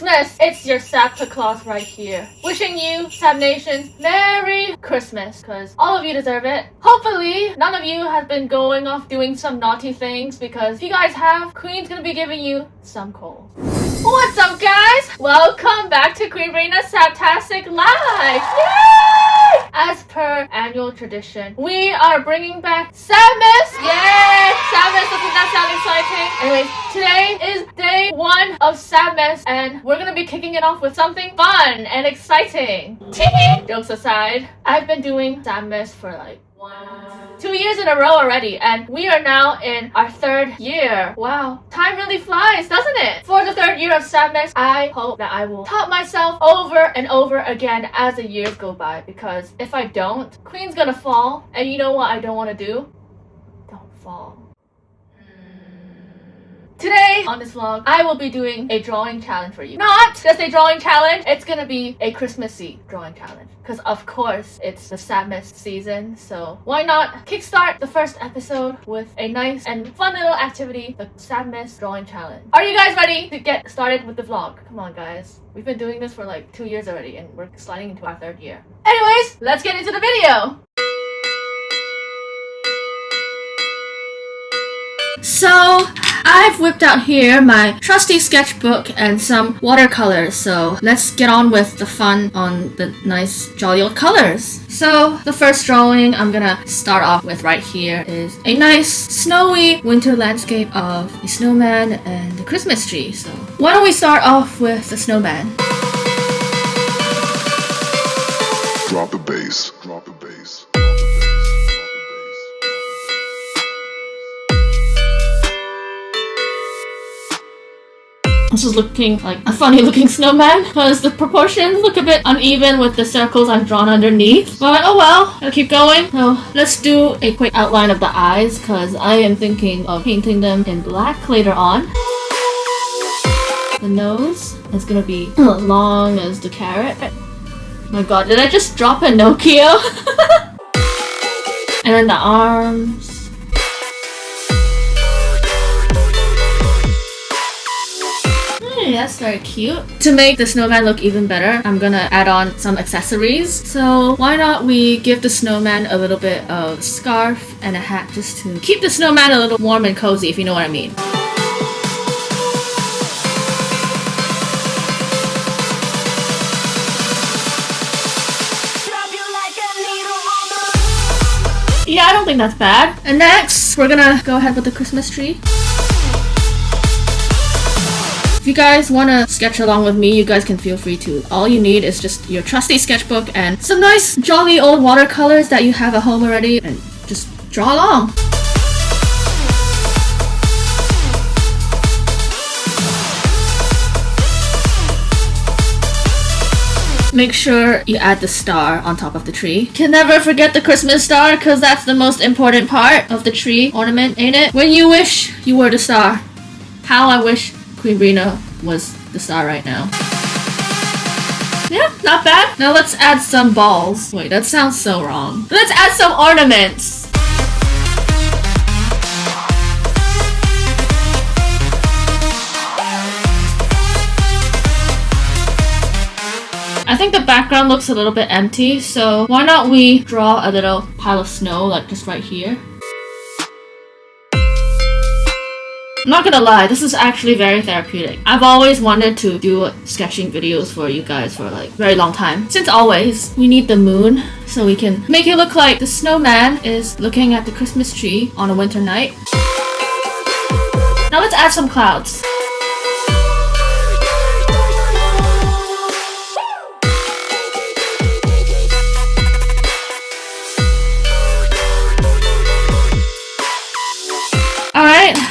Christmas! It's your Santa Claus right here. Wishing you, Sab Nations, Merry Christmas, because all of you deserve it. Hopefully, none of you have been going off doing some naughty things, because if you guys have, Queen's gonna be giving you some coal. What's up, guys? Welcome back to Queen Reina's Sabtastic Live! Yay! As per annual tradition, we are bringing back Sabmas! Yay! Sabmas, doesn't that sound exciting? Anyways, today is day 1 of Sabmas, and we're gonna be kicking it off with something fun and exciting. Jokes aside, I've been doing Sabmas for like 2 years in a row already, and we are now in our 3rd year. Wow, time really flies, doesn't it? For the 3rd year of Sabmas, I hope that I will top myself over and over again as the years go by, because if I don't, Queen's gonna fall, and you know what I don't want to do? Don't fall. Today, on this vlog, I will be doing a drawing challenge for you. Not just a drawing challenge, it's gonna be a Christmassy drawing challenge. Because of course, it's the Sabmas season, so why not kickstart the first episode with a nice and fun little activity, the Sabmas drawing challenge. Are you guys ready to get started with the vlog? Come on, guys. We've been doing this for like 2 years already, and we're sliding into our 3rd year. Anyways, let's get into the video! So, I've whipped out here my trusty sketchbook and some watercolors, so let's get on with the fun on the nice jolly old colors. So, the first drawing I'm gonna start off with right here is a nice snowy winter landscape of a snowman and a Christmas tree. So, why don't we start off with the snowman? Drop the bass, drop the bass. This is looking like a funny looking snowman because the proportions look a bit uneven with the circles I've drawn underneath. But oh well, I'll keep going. So let's do a quick outline of the eyes because I am thinking of painting them in black later on. The nose is gonna be as long as the carrot. Oh my god, did I just drop a Nokia? And then the arms. That's very cute. To make the snowman look even better, I'm gonna add on some accessories. So why not we give the snowman a little bit of scarf and a hat just to keep the snowman a little warm and cozy, if you know what I mean. Yeah, I don't think that's bad. And next, we're gonna go ahead with the Christmas tree. If you guys want to sketch along with me, you guys can feel free to. All you need is just your trusty sketchbook and some nice jolly old watercolors that you have at home already, and just draw along. Make sure you add the star on top of the tree. Can never forget the Christmas star, because that's the most important part of the tree ornament, ain't it? When you wish you were the star. How I wish Queen Reina was the star right now. Yeah, not bad. Now let's add some balls. Wait, that sounds so wrong. Let's add some ornaments. I think the background looks a little bit empty, so why not we draw a little pile of snow, like just right here. I'm not gonna lie, this is actually very therapeutic. I've always wanted to do sketching videos for you guys for like very long time. Since always, we need the moon so we can make it look like the snowman is looking at the Christmas tree on a winter night. Now let's add some clouds.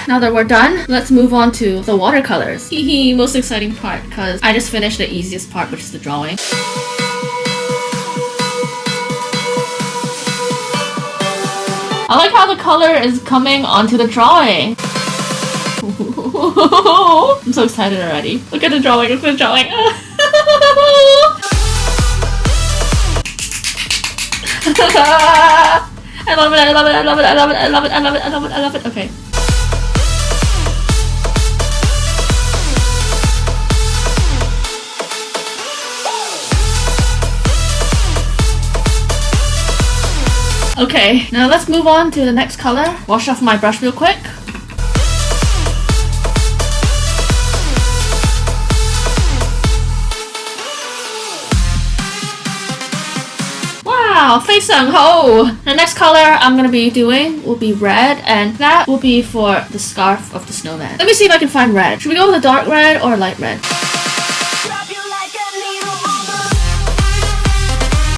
Now that we're done, let's move on to the watercolors. Hehe, most exciting part, because I just finished the easiest part, which is the drawing. I like how the color is coming onto the drawing. I'm so excited already. Look at the drawing, look at the drawing. I love it, I love it, I love it, I love it, I love it, I love it, I love it, I love it. Okay. Okay, now let's move on to the next color. Wash off my brush real quick. Wow, 非常好. The next color I'm gonna be doing will be red, and that will be for the scarf of the snowman. Let me see if I can find red. Should we go with a dark red or light red?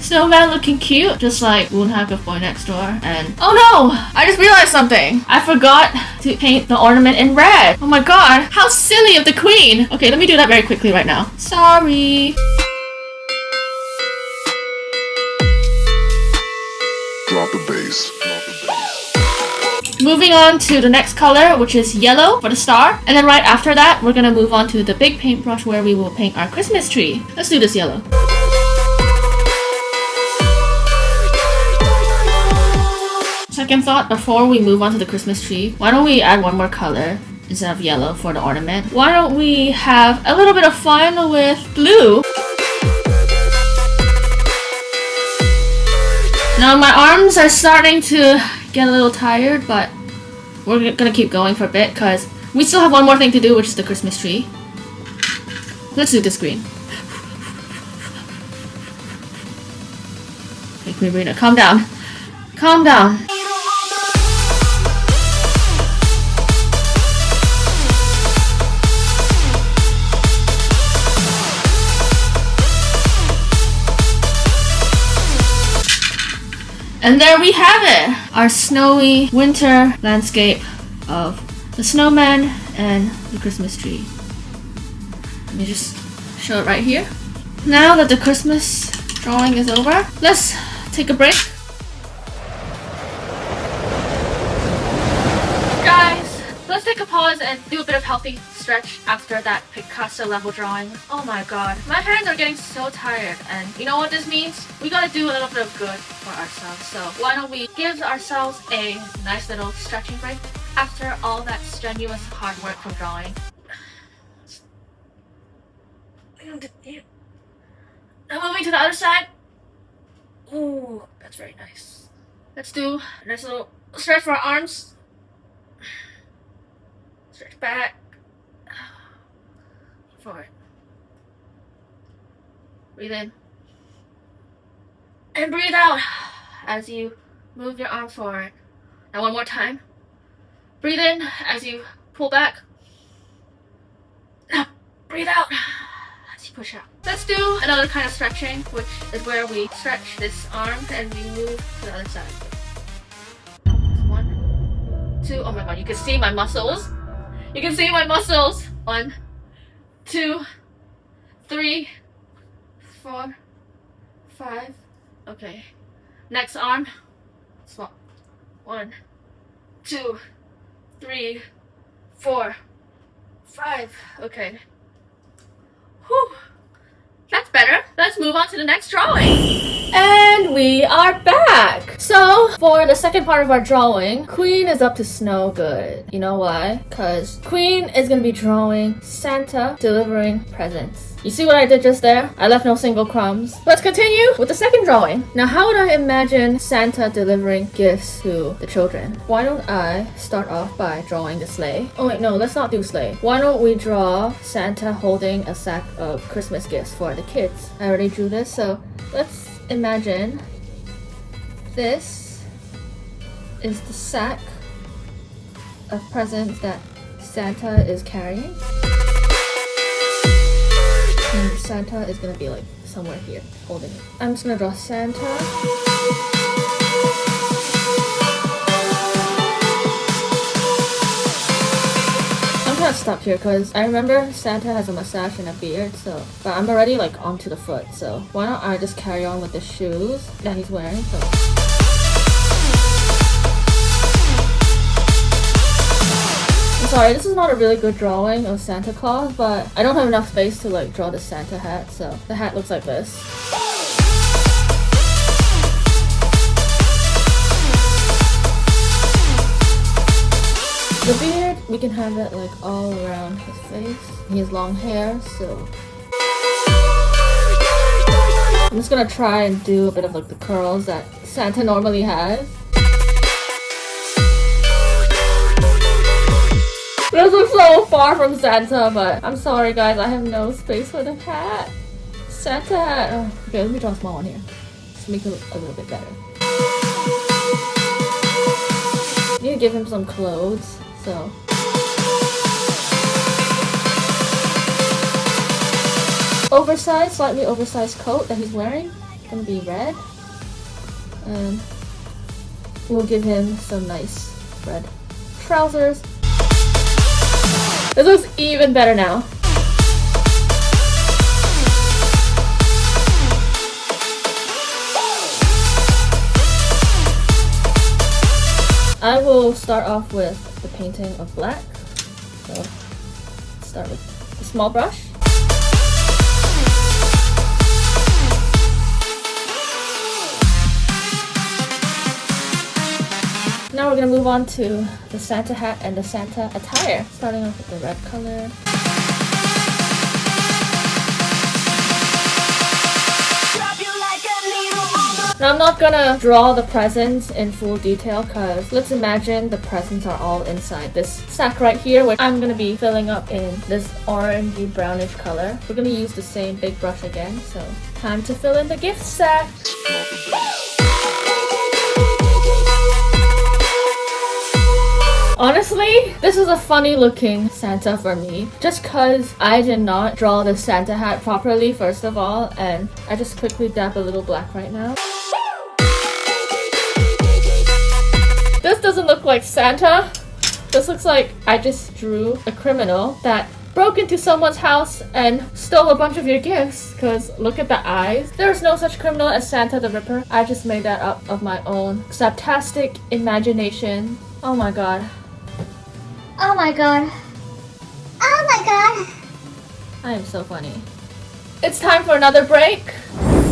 Snowman looking cute, just like Moonhack of Boy Next Door. And oh no! I just realized something. I forgot to paint the ornament in red. Oh my god, how silly of the queen. Okay, let me do that very quickly right now. Sorry. Drop the bass. Drop the bass. Moving on to the next color, which is yellow for the star. And then right after that, we're gonna move on to the big paintbrush where we will paint our Christmas tree. Let's do this yellow. Second thought, before we move on to the Christmas tree, why don't we add one more color instead of yellow for the ornament? Why don't we have a little bit of fun with blue? Now my arms are starting to get a little tired, but we're gonna keep going for a bit because we still have one more thing to do, which is the Christmas tree. Let's do this green. Okay, Queen Brina, calm down. Calm down. And there we have it! Our snowy winter landscape of the snowman and the Christmas tree. Let me just show it right here. Now that the Christmas drawing is over, let's take a break. Guys, let's take a pause and do a bit of healthy stretch after that Picasso level drawing. Oh my god, my hands are getting so tired, and you know what this means? We gotta do a little bit of good for ourselves. So why don't we give ourselves a nice little stretching break after all that strenuous hard work from drawing. Now moving to the other side. Ooh, that's very nice. Let's do a nice little stretch for our arms. Stretch back. Forward. Breathe in. And breathe out as you move your arm forward. Now one more time. Breathe in as you pull back. Now breathe out as you push out. Let's do another kind of stretching, which is where we stretch this arm and we move to the other side. 1, 2, oh my god, you can see my muscles. You can see my muscles. 1, 2, 3, 4, 5. Okay. Next arm. Swap. 1, 2, 3, 4, 5. Okay. Whew. That's better. Let's move on to the next drawing. And we are back! So, for the second part of our drawing, Queen is up to snow good. You know why? Because Queen is going to be drawing Santa delivering presents. You see what I did just there? I left no single crumbs. Let's continue with the second drawing. Now, how would I imagine Santa delivering gifts to the children? Why don't I start off by drawing the sleigh? Oh wait, no, let's not do sleigh. Why don't we draw Santa holding a sack of Christmas gifts for the kids? I already drew this, so let's imagine this is the sack of presents that Santa is carrying. And Santa is gonna be like somewhere here holding it. I'm just gonna draw Santa. I'm gonna stop here because I remember Santa has a mustache and a beard, so but I'm already like onto the foot, so why don't I just carry on with the shoes that he's wearing. So I'm sorry, this is not a really good drawing of Santa Claus, but I don't have enough space to like draw the Santa hat, so the hat looks like this. The beard, we can have it like all around his face. He has long hair, so I'm just gonna try and do a bit of like the curls that Santa normally has. This is so far from Santa, but I'm sorry guys, I have no space for the hat. Santa hat. Oh, okay, let me draw a small one here. Just make it look a little bit better. Need to give him some clothes, so. Oversized, slightly oversized coat that he's wearing. It's gonna be red. And we'll give him some nice red trousers. This looks even better now. I will start off with the painting of black. So start with a small brush. Now we're gonna move on to the Santa hat and the Santa attire, starting off with the red color. Now I'm not gonna draw the presents in full detail because let's imagine the presents are all inside this sack right here, which I'm gonna be filling up in this orangey brownish color. We're gonna use the same big brush again, so time to fill in the gift sack. Honestly, this is a funny looking Santa for me. Just cause I did not draw the Santa hat properly first of all, and I just quickly dab a little black right now. This doesn't look like Santa. This looks like I just drew a criminal that broke into someone's house and stole a bunch of your gifts, cause look at the eyes. There's no such criminal as Santa the Ripper. I just made that up of my own Sabtastic imagination. Oh my god. Oh my god. Oh my god. I am so funny. It's time for another break.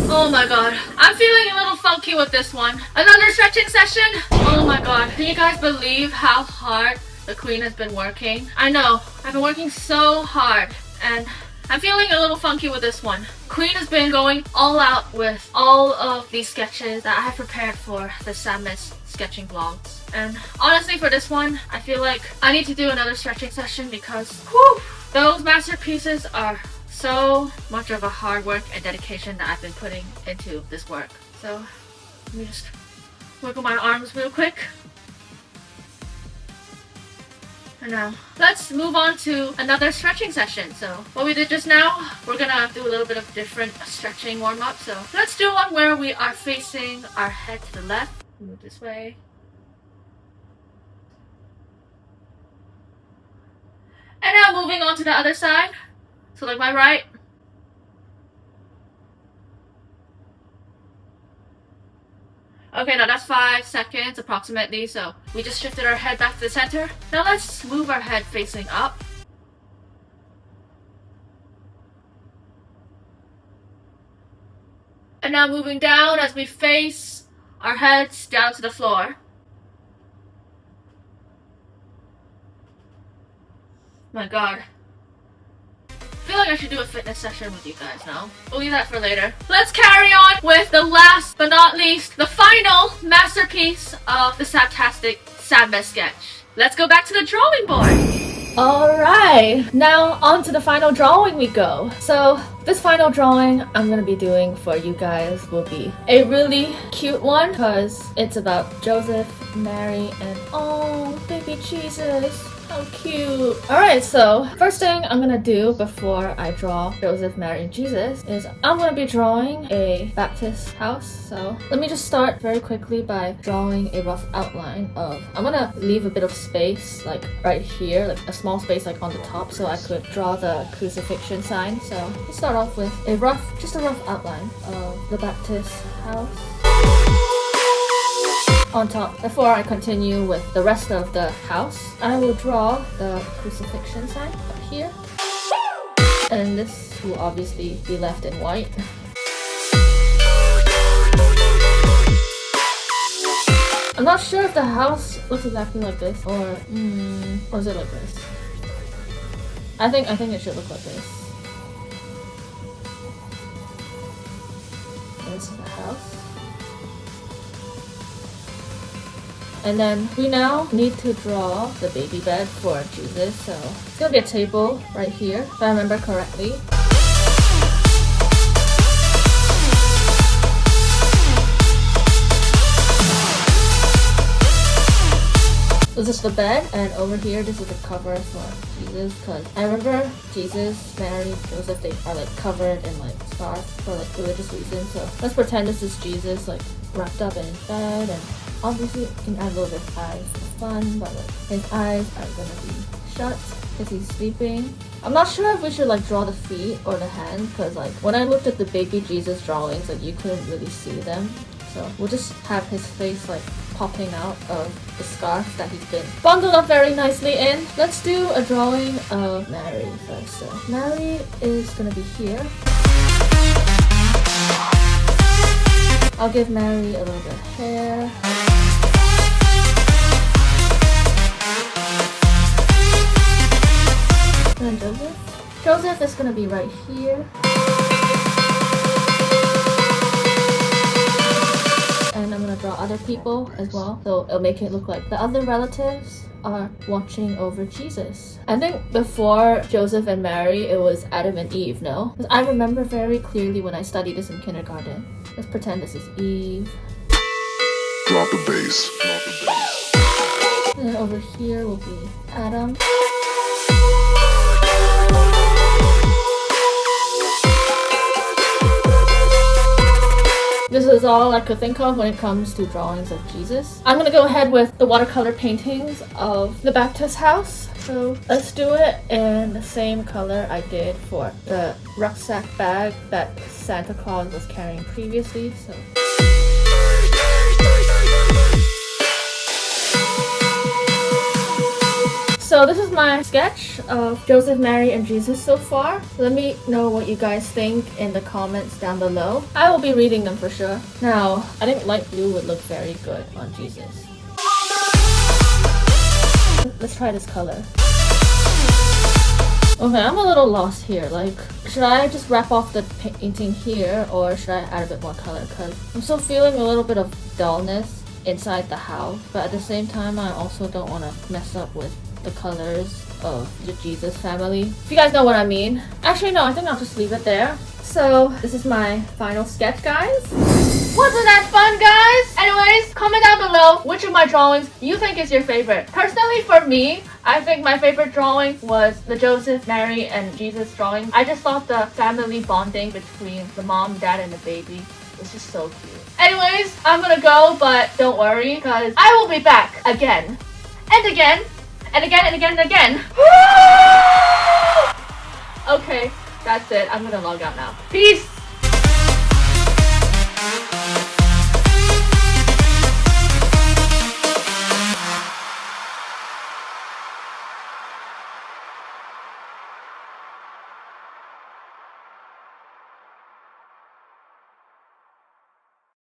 Oh my god. I'm feeling a little funky with this one. Another stretching session? Oh my god. Can you guys believe how hard the queen has been working? I know. I've been working so hard and I'm feeling a little funky with this one. Queen has been going all out with all of these sketches that I have prepared for the Sabmas sketching vlogs. And honestly for this one, I feel like I need to do another stretching session because whew, those masterpieces are so much of a hard work and dedication that I've been putting into this work. So let me just wiggle my arms real quick. And now let's move on to another stretching session. So what we did just now, we're gonna do a little bit of different stretching warm-up. So let's do one where we are facing our head to the left. Move this way. And now moving on to the other side. So like my right. Okay, now that's 5 seconds approximately, so we just shifted our head back to the center. Now let's move our head facing up. And now moving down as we face our heads down to the floor. My god. I feel like I should do a fitness session with you guys now. We'll leave that for later. Let's carry on with the last but not least, the final masterpiece of the Sabtastic Sabmas sketch. Let's go back to the drawing board. Alright, now on to the final drawing we go. So this final drawing I'm gonna be doing for you guys will be a really cute one because it's about Joseph, Mary, and oh, baby Jesus. How cute. Alright, so first thing I'm gonna do before I draw Joseph, Mary, and Jesus is I'm gonna be drawing a Baptist house. So let me just start very quickly by drawing a rough outline of, I'm gonna leave a bit of space like right here, like a small space like on the top so I could draw the crucifixion sign. So let's start off with just a rough outline of the Baptist house. On top, before I continue with the rest of the house, I will draw the crucifixion sign up here. And this will obviously be left in white. I'm not sure if the house looks exactly like this or is it like this? I think it should look like this. into the house. And then we now need to draw the baby bed for Jesus. So it's gonna be a table right here, if I remember correctly. This is the bed, and over here this is the cover for Jesus, because I remember Jesus, Mary, Joseph, they are like covered in like scarves for like religious reasons. So let's pretend this is Jesus like wrapped up in his bed, and obviously you can add a little bit of eyes for fun, but like his eyes are gonna be shut because he's sleeping. I'm not sure if we should like draw the feet or the hand, because like when I looked at the baby Jesus drawings, like you couldn't really see them. So we'll just have his face like popping out of the scarf that he's been bundled up very nicely in. Let's do a drawing of Mary first. So Mary is gonna be here. I'll give Mary a little bit of hair. And then Joseph. Joseph is gonna be right here. And I'm gonna draw other people as well, so it'll make it look like the other relatives are watching over Jesus. I think before Joseph and Mary, it was Adam and Eve, no? Because I remember very clearly when I studied this in kindergarten. Let's pretend this is Eve. Drop the bass. Drop the bass. And then over here will be Adam. This is all I could think of when it comes to drawings of Jesus. I'm gonna go ahead with the watercolor paintings of the Baptist house. So let's do it in the same color I did for the rucksack bag that Santa Claus was carrying previously. So this is my sketch of Joseph, Mary, and Jesus so far. Let me know what you guys think in the comments down below. I will be reading them for sure. Now, I think light blue would look very good on Jesus. Let's try this color. Okay, I'm a little lost here. Like, should I just wrap off the painting here, or should I add a bit more color? Because I'm still feeling a little bit of dullness inside the house, but at the same time, I also don't want to mess up with the colors of the Jesus family. If you guys know what I mean. Actually, no, I think I'll just leave it there. So this is my final sketch, guys. Wasn't that fun, guys? Anyways, comment down below which of my drawings you think is your favorite. Personally, for me, I think my favorite drawing was the Joseph, Mary, and Jesus drawing. I just thought the family bonding between the mom, dad, and the baby was just so cute. Anyways, I'm gonna go, but don't worry, because I will be back again and again and again and again and again. Okay, that's it. I'm gonna log out now. Peace!